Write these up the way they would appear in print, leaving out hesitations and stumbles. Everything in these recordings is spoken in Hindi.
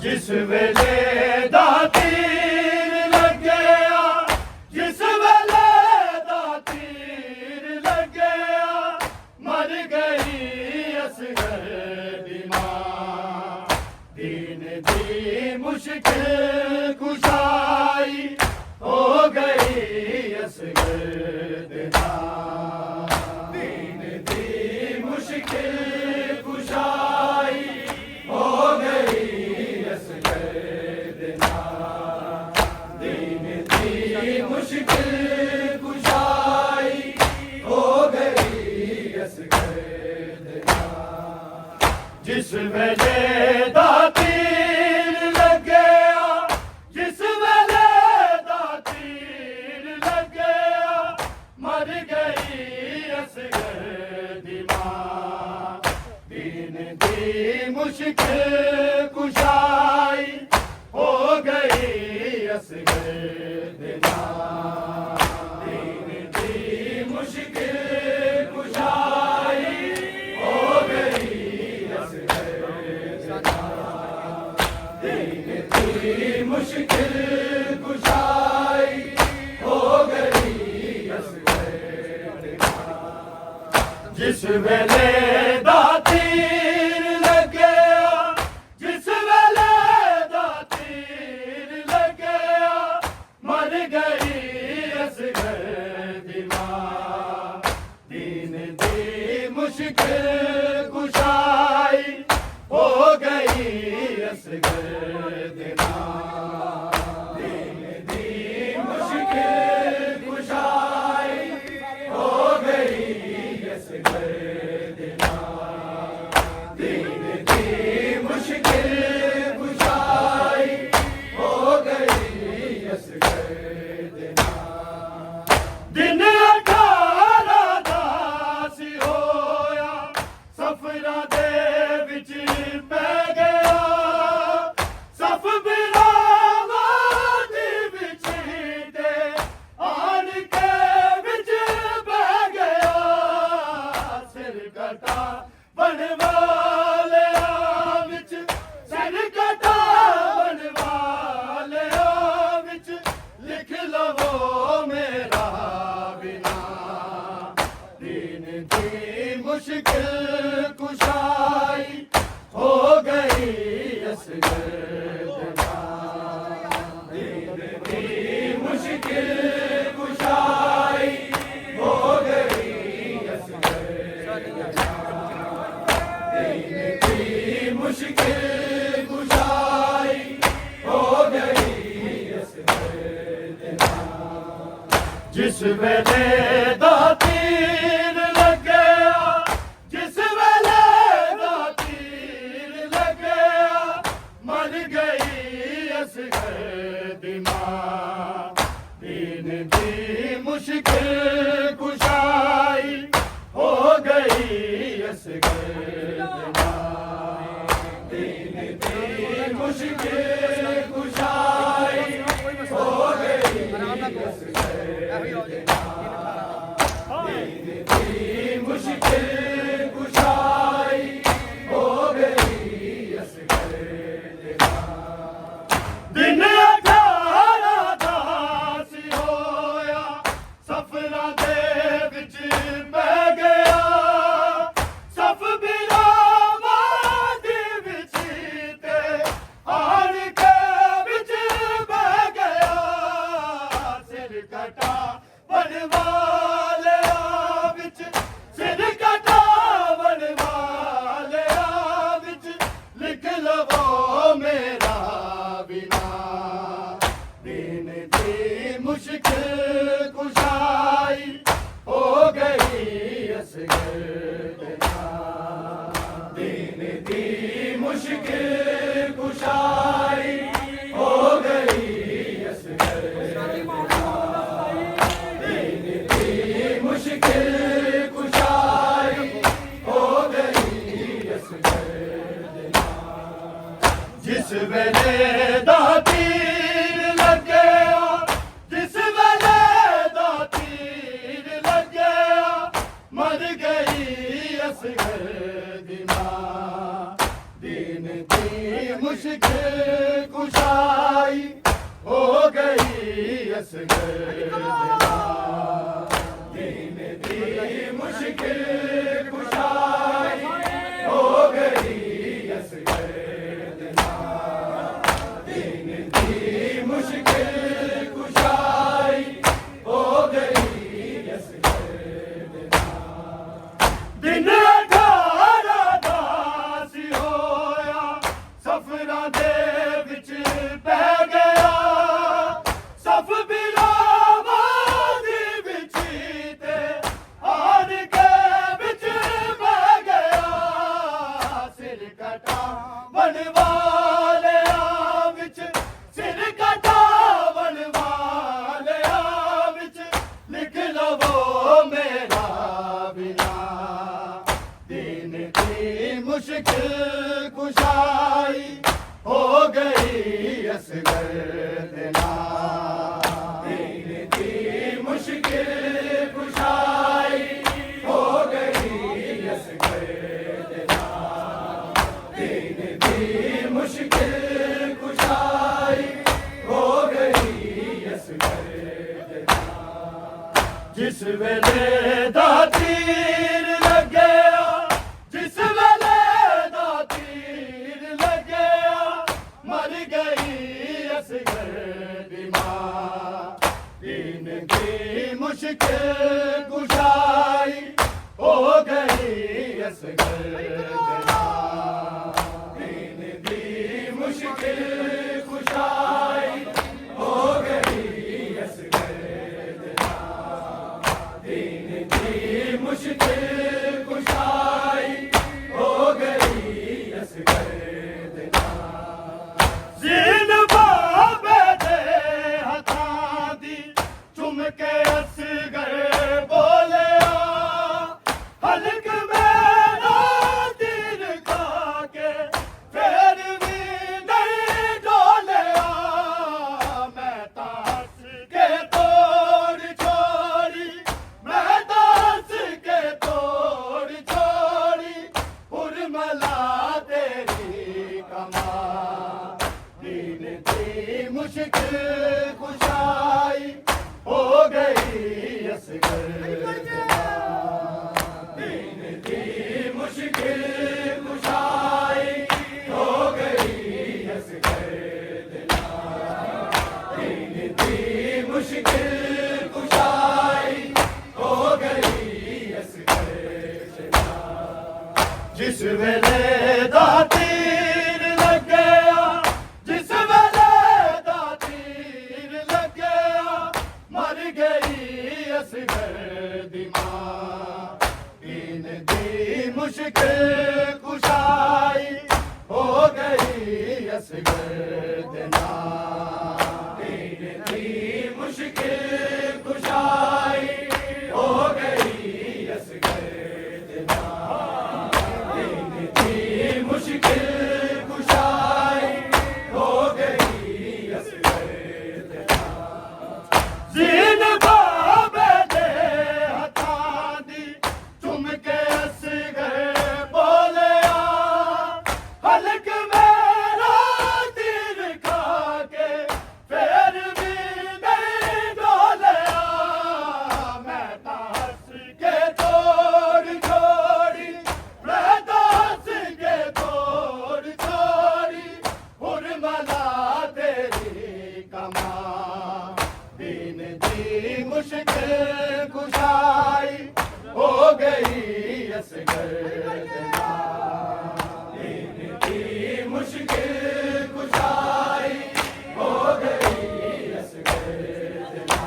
जिस वेले दा तीर लगया, जिस वेले दा तीर लगया, मर गई असगर दी मां। दीन दी मुश्किल कुशाई हो गई असगर दी मां। दीन दी मुश्किल कुशाई हो गई असगर दी मां। दीन दी मुश्किल कुशाई हो गई असगर दी मां। जिस वेले दा तीर लगया, जिस वेले दा तीर लगया, मर गई असगर दी मां। दीन दी मुश्किल कुशाई हो गई असगर दी मां। दीन दी मुश्किल कुशाई हो गई असगर दी मां। दीन दी मुश्किल कुशाई हो गई असगर दी मां। जिस वेले दा तीर लगया, जिस वेले दा तीर लगया, मर गई असगर दी मां। दीन दी मुश्किल कुशाई हो गई असगर दी मां। दीन दी मुश्किल कुशाई हो गई असगर दी मां। दीन दी मुश्किल कुशाई हो गई असगर दी मां। दिन 18 दा सी होया, सफरां दे विच पै गया। सफ बिरावां दी विच ते आन के विच बह गया। सिर कटा बनवालिया विच, सिर कटा बनवालिया विच, लिख लवो मेरा बिना। दीन दी मुश्किल कुशाई हो गई असगर दी मां। दीन दी मुश्किल कुशाई हो गई असगर दी मां। दीन दी मुश्किल कुशाई हो गई असगर दी मां। जिस वेले दा तीर लगया, जिस वेले दा तीर लगया, मर गई असगर दी मां। दीन दी मुश्किल कुशाई हो गई असगर दी मां। दीन दी मुश्किल कुशाई हो गई असगर दी मां। दीन दी मुश्किल कुशाई हो गई असगर दी मां। दिन 18 दा सी होया, सफरां दे विच पै गया। सफ बिरावां दे विच ते आन के विच बह गया। सिर कटा बनवालिया विच, सिर कटा बनवालिया विच, लिख लवो मेरा बिना। दीन दी मुश्किल कुशाई हो गई असगर दी मां। दीन दी मुश्किल कुशाई हो गई असगर दी मां। दीन दी मुश्किल कुशाई हो गई असगर दी मां। जिस वेले दा तीर लगया, जिस वेले दा तीर लगया, मर गई असगर दी मां। दीन दी मुश्किल मुश्किल कुशाई हो गई असगर दिला दीन दी मुश्किल कुशाई हो गई असगर दिला दीन दी मुश्किल कुशाई हो गई असगर दिला दिन सफरा दे विच पै गया सफ बिलावादी विच ते हार के विच पै गया सिर कटा बनवाले विच सिर कटा बनवाले विच लिख लवो मेरा बिना दीन दी मुश्किल कुशाई हो गई असगर दिला दीन दी मुश्किल कुशाई हो गई असगर दिला दीन दी मुश्किल कुशाई हो गई असगर दिला जिस वेले दा तीर लगया जिस वेले दा तीर लगया मर गई असगर दी मां दीन की मुश्किल कुशाई हो गई असगर दिला दीन दी मुश्किल कुशाई हो गई असगर दिला दीन दी मुश्किल कुशाई हो गई असगर दिला जीन बाबे दे हथां दी चुम के असगर बोलिया हलक मेरा तीर खा के फिर भी नहीं डोलिया मैं तास के तोड़ छोड़ी मैं तास के तोड़ छोड़ी उर्मला तेरी कमा दीन दी मुश्किल कुशाई हो गई असगर दिला दीन दी मुश्किल कुशाई हो गई असगर दिला दीन दी मुश्किल कुशाई हो गई असगर दिला जिस वेले दा तीर लगया जिस वेले दा तीर लगया मर गई असगर दी मां दीन दी मुश्किल कुशाई हो गई असगर दिला दीन दी मुश्किल कुशाई हो गई असगर दिला दीन दी मुश्किल कुशाई हो गई असगर दिला जीन बाबे दे हथां दी चुम के असगर बोलिया हलक मेरा तीर खा के फिर भी नहीं डोलिया मैं तास के तोड़ छोड़ी मैं तास के तोड़ छोड़ी उर्मला तेरी कमा दीन दी मुश्किल कुशाई हो गई असगर दिला दीन दी मुश्किल कुशाई हो गई असगर दिला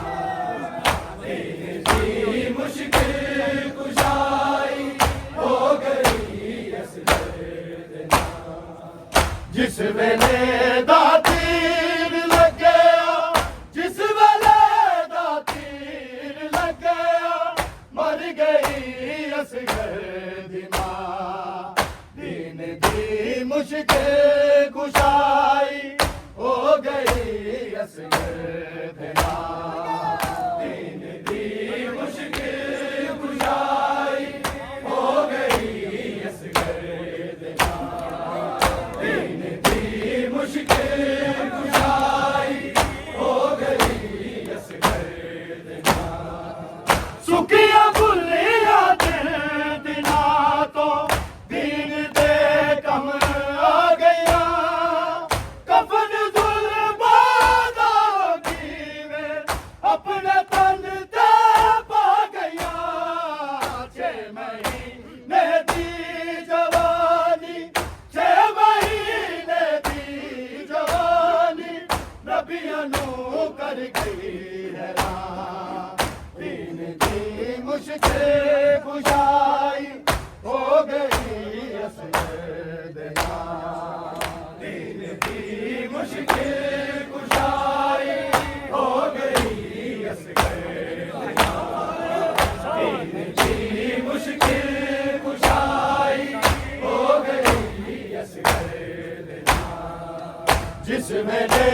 दीन दी मुश्किल कुशाई हो गई असगर दिला जिस वेले दा तीर लगया जिस वेले दा तीर लगया मर गई असगर दी मां दीन दी मुश्किल कुशाई हो गई असगर दिला दीन दी मुश्किल कुशाई हो गई असगर दिला दीन दी सुखिया भुलिया दिना तो दीन दे कम आ गया कफन जुल्बादा कीवे अपने तन ते पा गया 6 महीने दी जवानी 6 महीने दी जवानी नबियां नू कर गई हैरान दीन दी मुश्किल कुशाई हो गई असरदना दीन दी मुश्किल कुशाई हो गई असरदना दीन दी मुश्किल कुशाई हो गई असरदना जिस वेले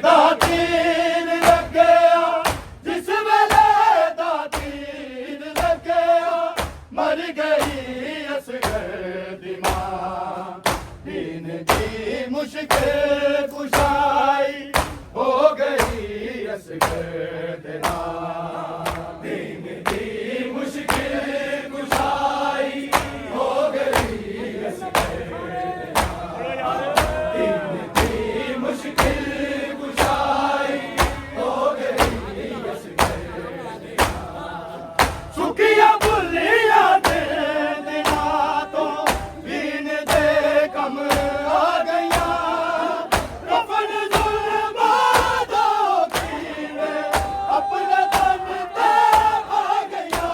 दा तीर लग गया जिस वेले दा तीर लग गया मर गई असगर दी मां दीन दी मुश्किल कुशाई हो गई असगर देना दीन दी मुश्किल कुशाई हो गई असगर देना दीन दी मुश्किल कुशाई हो गई असगर देना सुखिया भुलिया दिना तो दीन दे कम आ गया कफन जुल्बादा कीवे अपने तन ते पा गया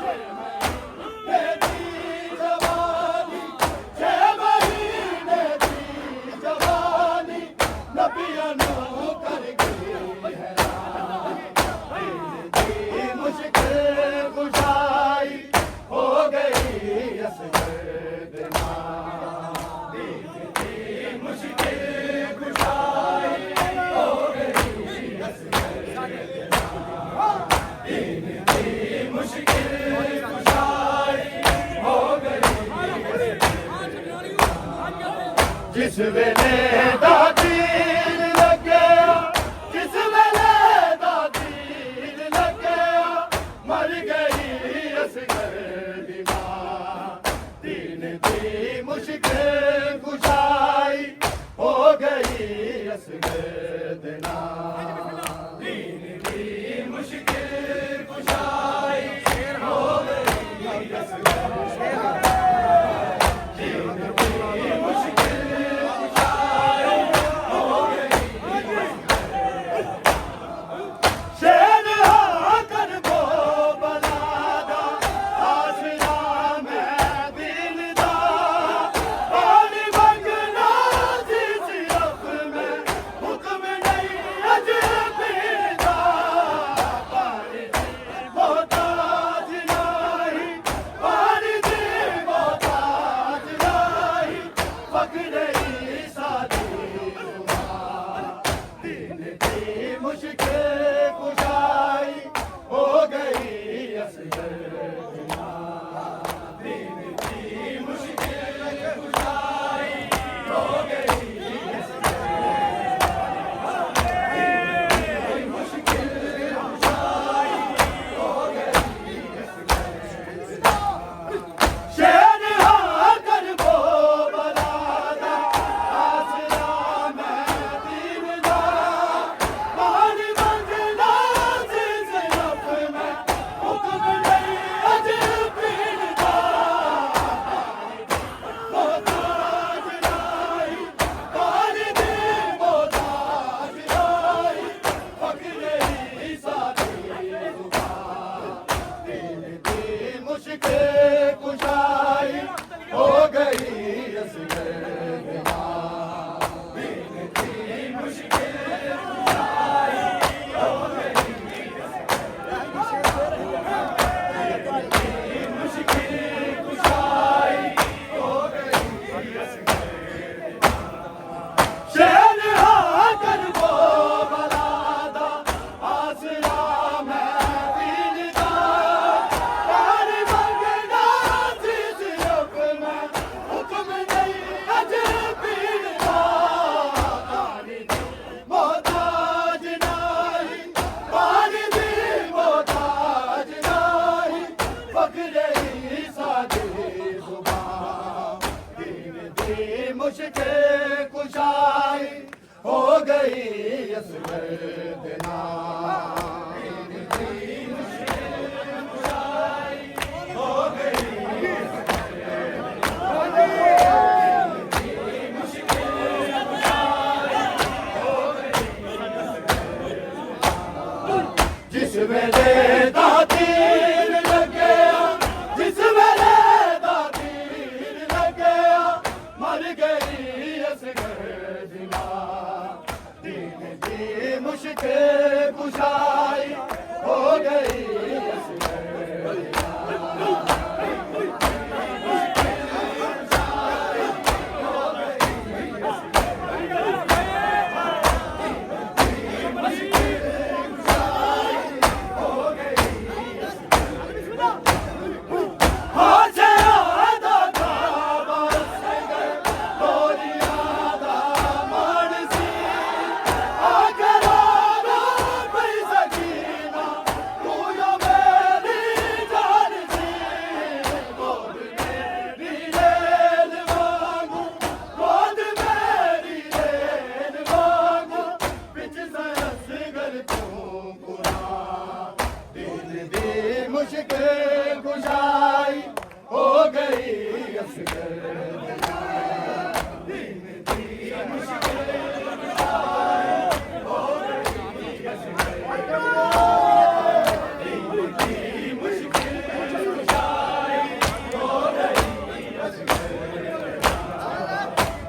6 महीने दी जवानी 6 महीने दी जवानी नबियां नू कर गई हैरान दीन दी मुश्किल कुशाई हो गई असरदना दीन दी मुश्किल कुशाई हो गई असरदना दीन दी मुश्किल कुशाई हो गई जिस वेले दा तीर लग गया जिस वेले दा तीर लग गया मर गई असगर दी मां दीन दी मुश्किल कुशाई हो गई असगदना दीन दी मुश्किल कुशाई हो गई असगदना दीन दी मुश्किल कुशाई हो गई शेर हाकर वो बनादा आसरा मैं दिल दा पानी मंगना जी सिर्फ में हुक्म नहीं अज असगर देना जिस वेले दा तीर लगया जिस वेले दा तीर लगया मर गई असगर दिना दीन दी मुश्किल कुशाई हो गई असगर मुश्किल कुशाई हो गई असगर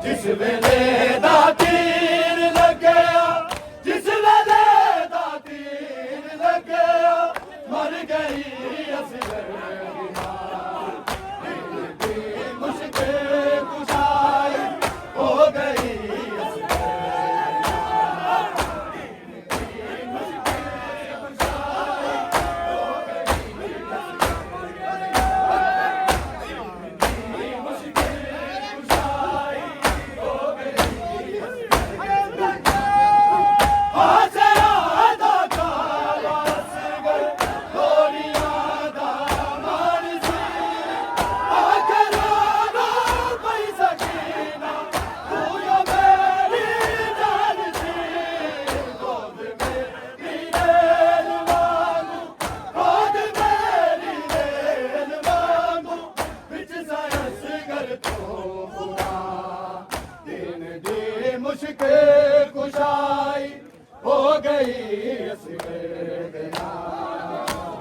जिस वेले दा तीर लगया जिस वेले दा तीर लगया मर गई असगर मुश्किल कुशाई हो गई मुश्किल कुशाई हो गई असगर देना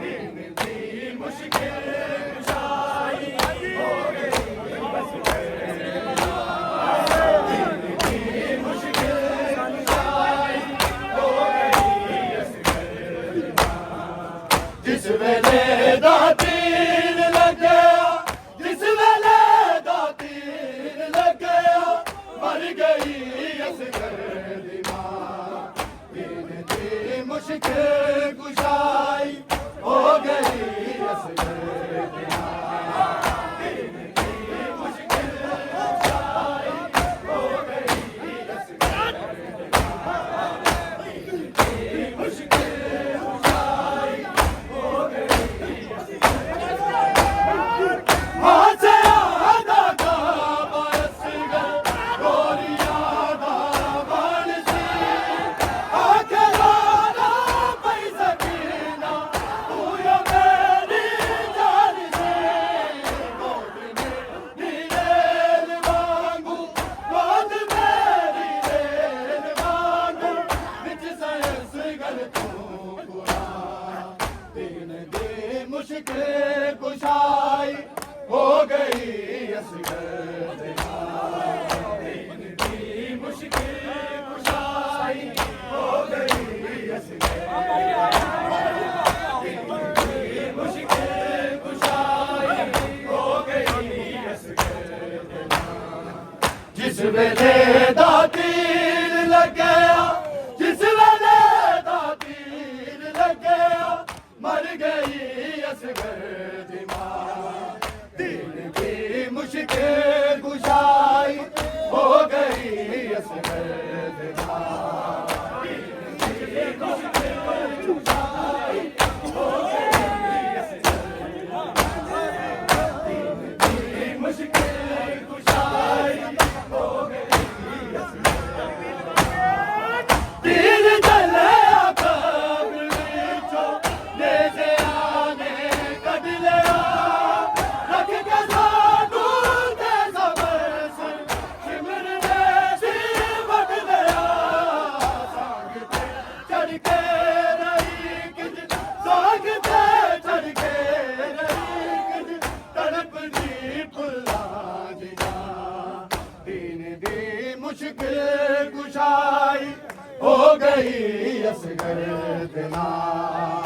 दिन दी मुश्किल कुशाई हो गई असगर दिन दी मुश्किल कुशाई हो गई असगर जिस वेले दा तीर लगया जिस वेले दा तीर लगया मर गई असगर दिना दिन दी मुश्किल कुशाई हो गई असगर दिना दिन दी मुश्किल कुशाई हो गई असगर दिना दिन दी मुश्किल कुशाई हो गई हाँ से आधा का बरस गए गोरिया दा बनसी आखराना पैसा कीना तू यो मेरी जान से गोद मेरी रेल वांगू गोद मेरी रेल वांगू बिच सायस गल तू पूरा दिन दी मुश्किल कुशाई हो गई असगर देना दिन दी मुश्किल कुशाई हो गई असगर दिन दी मुश्किल कुशाई हो गई असगर देना जिस वेले दा तीर लगया जिस वेले दा तीर लगया मर गई असगर दिमा दिन की मुश्किल कुशाई हो गई असगर दिमा दिन की मुश्किल ਗਈ ਅਸਗਰ ਦੇ ਨਾਲ।